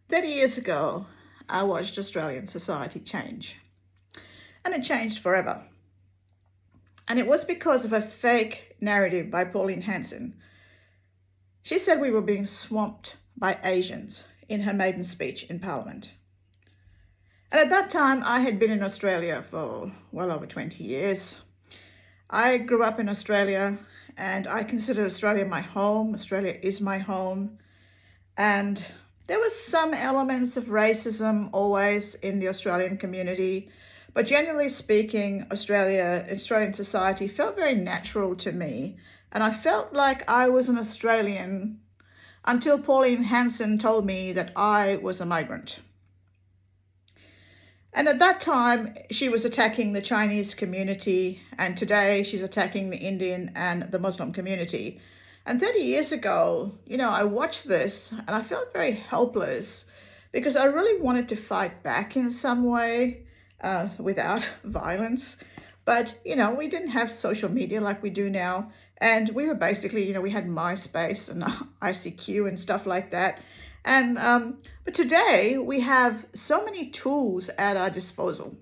30 years ago, I watched Australian society change, and it changed forever. And it was because of a fake narrative by Pauline Hanson. She said we were being swamped by Asians in her maiden speech in Parliament. And at that time, I had been in Australia for well over 20 years. I grew up in Australia, and I consider Australia my home. Australia is my home. And there was some elements of racism always in the Australian community, but generally speaking, Australian society felt very natural to me. And I felt like I was an Australian until Pauline Hanson told me that I was a migrant. And at that time, she was attacking the Chinese community, and today she's attacking the Indian and the Muslim community. And 30 years ago, I watched this and I felt very helpless because I really wanted to fight back in some way without violence. But, we didn't have social media like we do now. And we were basically, we had MySpace and ICQ and stuff like that. And but today we have so many tools at our disposal.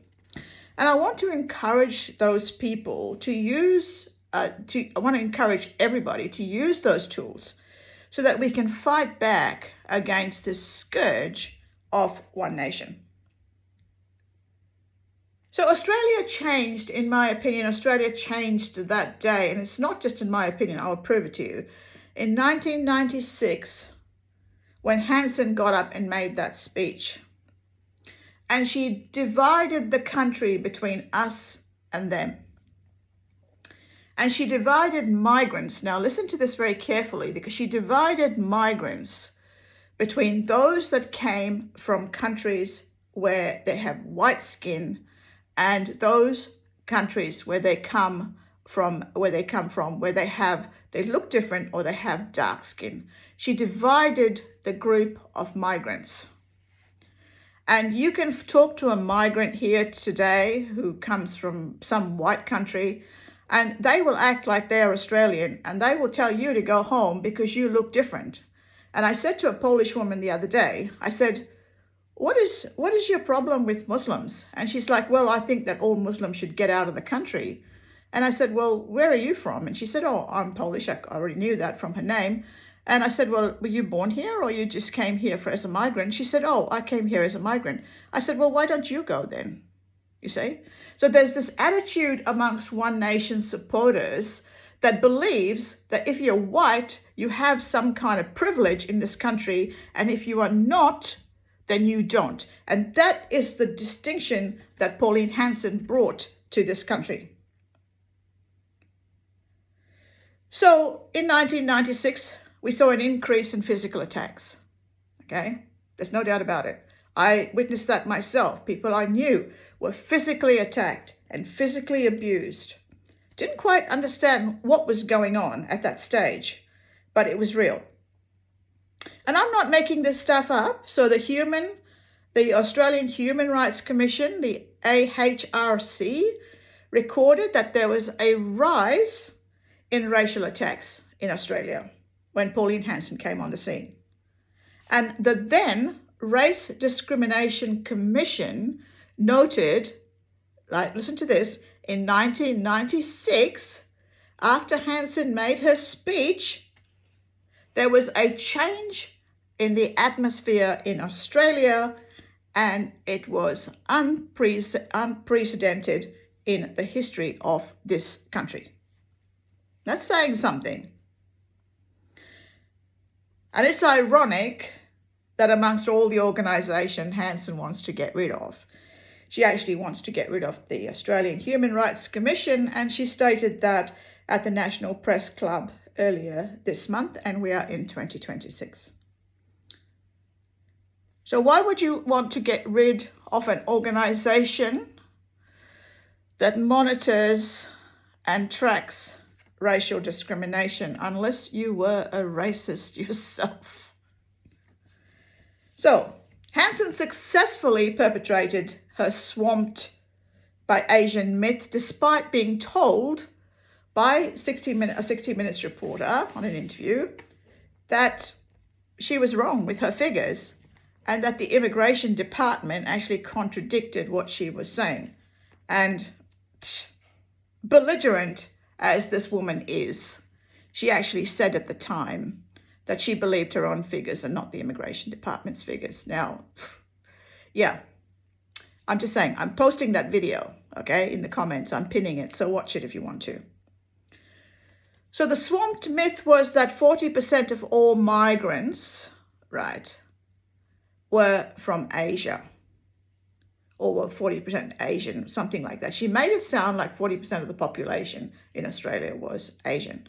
And I want to encourage those people to use I want to encourage everybody to use those tools so that we can fight back against this scourge of one nation. So Australia changed, in my opinion. Australia changed that day, and it's not just in my opinion, I'll prove it to you. In 1996, when Hanson got up and made that speech, and she divided the country between us and them. And she divided migrants. Now listen to this very carefully, because she divided migrants between those that came from countries where they have white skin and those countries where they come from, where they look different or they have dark skin. She divided the group of migrants. And you can talk to a migrant here today who comes from some white country, and they will act like they're Australian, and they will tell you to go home because you look different. And I said to a Polish woman the other day, I said, what is your problem with Muslims? And she's like, well, I think that all Muslims should get out of the country. And I said, well, where are you from? And she said, oh, I'm Polish. I already knew that from her name. And I said, well, were you born here or you just came here as a migrant? She said, oh, I came here as a migrant. I said, well, why don't you go then? You see? So there's this attitude amongst One Nation supporters that believes that if you're white, you have some kind of privilege in this country, and if you are not, then you don't. And that is the distinction that Pauline Hanson brought to this country. So in 1996, we saw an increase in physical attacks. Okay? There's no doubt about it. I witnessed that myself. People I knew were physically attacked and physically abused. Didn't quite understand what was going on at that stage, but it was real. And I'm not making this stuff up. So the Australian Human Rights Commission, the AHRC, recorded that there was a rise in racial attacks in Australia when Pauline Hanson came on the scene. And the then Race Discrimination Commission noted, listen to this, in 1996, after Hanson made her speech, there was a change in the atmosphere in Australia, and it was unprecedented in the history of this country. That's saying something. And it's ironic that amongst all the organisation Hanson wants to get rid of, she actually wants to get rid of the Australian Human Rights Commission, and she stated that at the National Press Club earlier this month, and we are in 2026. So why would you want to get rid of an organisation that monitors and tracks racial discrimination unless you were a racist yourself? So Hanson successfully perpetrated her swamped by Asian myth, despite being told by a 60 Minutes reporter on an interview that she was wrong with her figures and that the immigration department actually contradicted what she was saying. And belligerent as this woman is, she actually said at the time that she believed her own figures and not the immigration department's figures. Now, yeah, I'm just saying, I'm posting that video, okay, in the comments. I'm pinning it, so watch it if you want to. So the swamped myth was that 40% of all migrants, right, were from Asia, or were 40% Asian, something like that. She made it sound like 40% of the population in Australia was Asian.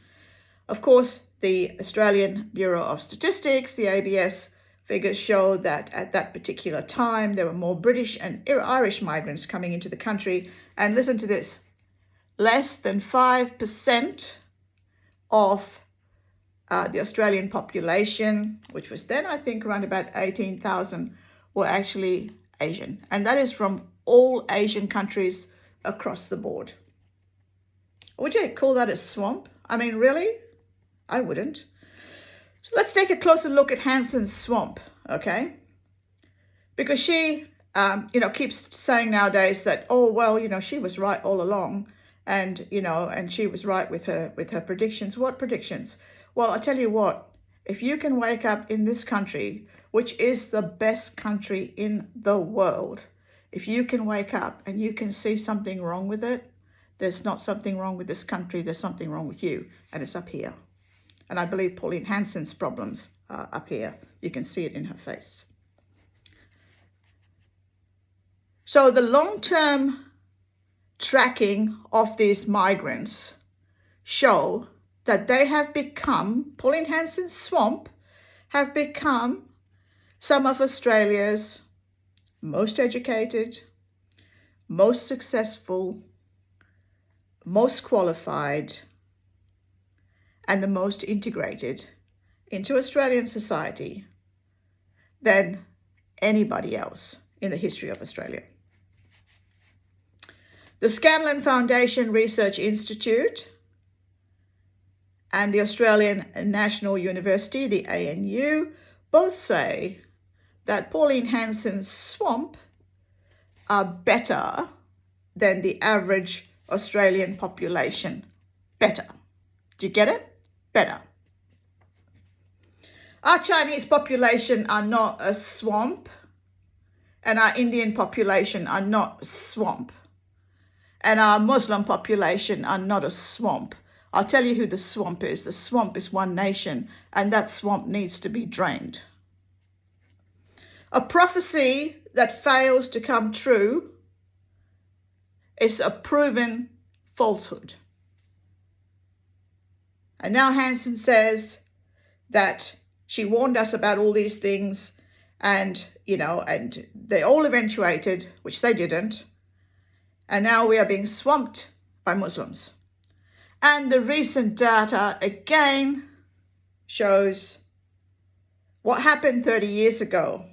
Of course, the Australian Bureau of Statistics, the ABS, figures show that at that particular time, there were more British and Irish migrants coming into the country. And listen to this, less than 5% of the Australian population, which was then, I think, around about 18,000, were actually Asian. And that is from all Asian countries across the board. Would you call that a swamp? I mean, really? I wouldn't. So let's take a closer look at Hanson's swamp, okay? Because she, keeps saying nowadays that, oh, well, she was right all along. And, and she was right with her predictions. What predictions? Well, I tell you what, if you can wake up in this country, which is the best country in the world, if you can wake up and you can see something wrong with it, there's not something wrong with this country, there's something wrong with you, and it's up here. And I believe Pauline Hanson's problems are up here. You can see it in her face. So the long-term tracking of these migrants show that they have become, Pauline Hanson's swamp, have become some of Australia's most educated, most successful, most qualified, and the most integrated into Australian society than anybody else in the history of Australia. The Scanlon Foundation Research Institute and the Australian National University, the ANU, both say that Pauline Hanson's swamp are better than the average Australian population. Better. Do you get it? Better. Our Chinese population are not a swamp, and our Indian population are not a swamp, and our Muslim population are not a swamp. I'll tell you who the swamp is. The swamp is one nation, and that swamp needs to be drained. A prophecy that fails to come true is a proven falsehood. And now Hanson says that she warned us about all these things and, and they all eventuated, which they didn't. And now we are being swamped by Muslims. And the recent data again shows what happened 30 years ago.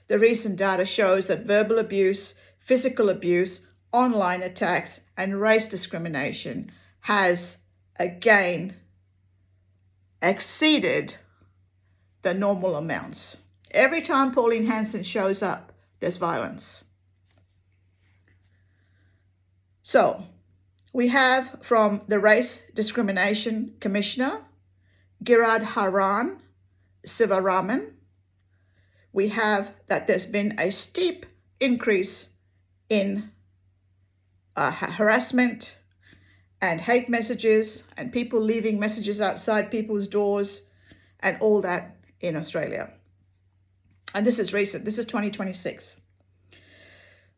The recent data shows that verbal abuse, physical abuse, online attacks, and race discrimination has again exceeded the normal amounts. Every time Pauline Hanson shows up, there's violence. So we have from the Race Discrimination Commissioner, Girard Haran Sivaraman, we have that there's been a steep increase in harassment and hate messages and people leaving messages outside people's doors and all that in Australia. And this is recent. This is 2026.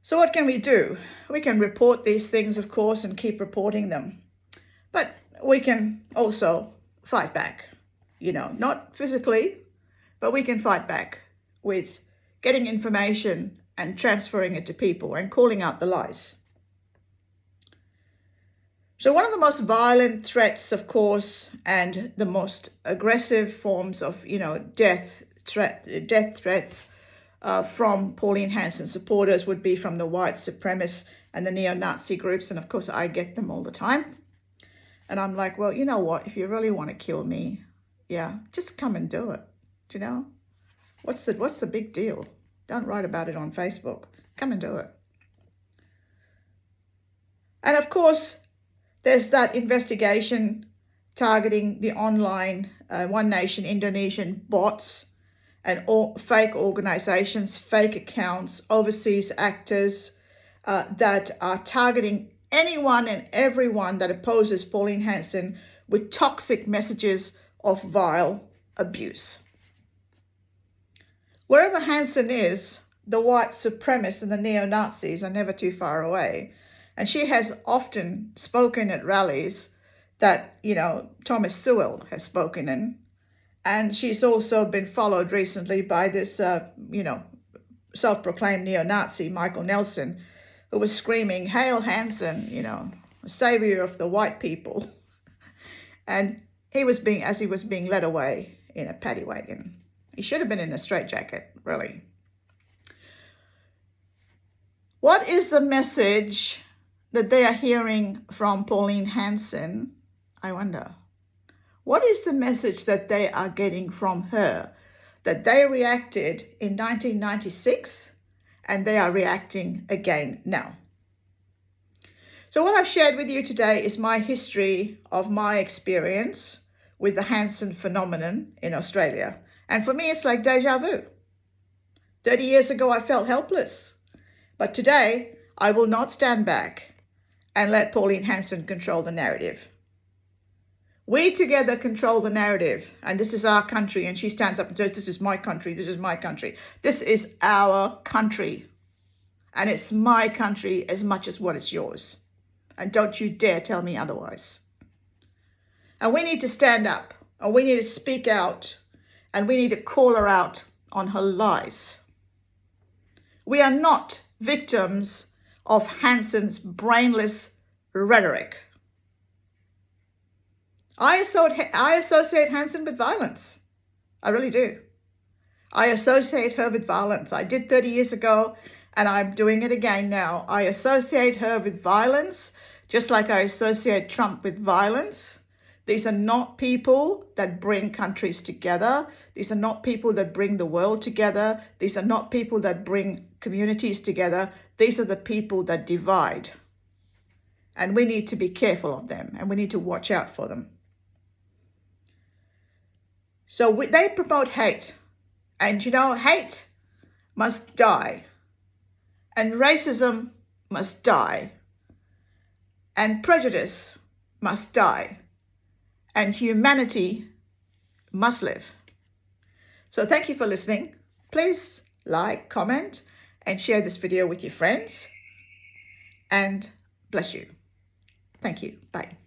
So what can we do? We can report these things, of course, and keep reporting them. But we can also fight back, not physically, but we can fight back with getting information and transferring it to people and calling out the lies. So one of the most violent threats, of course, and the most aggressive forms of, death threats from Pauline Hanson supporters would be from the white supremacists and the neo-Nazi groups. And of course, I get them all the time. And I'm like, well, you know what? If you really want to kill me, just come and do it, What's the big deal? Don't write about it on Facebook. Come and do it. And of course, there's that investigation targeting the online One Nation Indonesian bots and all fake organizations, fake accounts, overseas actors that are targeting anyone and everyone that opposes Pauline Hanson with toxic messages of vile abuse. Wherever Hanson is, the white supremacists and the neo-Nazis are never too far away. And she has often spoken at rallies that, Thomas Sewell has spoken in. And she's also been followed recently by this, self-proclaimed neo-Nazi, Michael Nelson, who was screaming, "Hail Hanson, savior of the white people." And as he was being led away in a paddy wagon. He should have been in a straitjacket, really. What is the message that they are hearing from Pauline Hanson? I wonder. What is the message that they are getting from her that they reacted in 1996 and they are reacting again now? So what I've shared with you today is my history of my experience with the Hanson phenomenon in Australia. And for me, it's like deja vu. 30 years ago, I felt helpless. But today, I will not stand back and let Pauline Hanson control the narrative. We together control the narrative, and this is our country. And she stands up and says, "This is my country, this is my country. This is our country. And it's my country as much as what is yours. And don't you dare tell me otherwise." And we need to stand up, and we need to speak out, and we need to call her out on her lies. We are not victims of Hanson's brainless rhetoric. I associate Hanson with violence. I really do. I associate her with violence. I did 30 years ago, and I'm doing it again now. I associate her with violence, just like I associate Trump with violence. These are not people that bring countries together. These are not people that bring the world together. These are not people that bring communities together. These are the people that divide. And we need to be careful of them, and we need to watch out for them. So they promote hate. And hate must die. And racism must die. And prejudice must die. And humanity must live. So thank you for listening. Please like, comment, and share this video with your friends. And bless you. Thank you. Bye.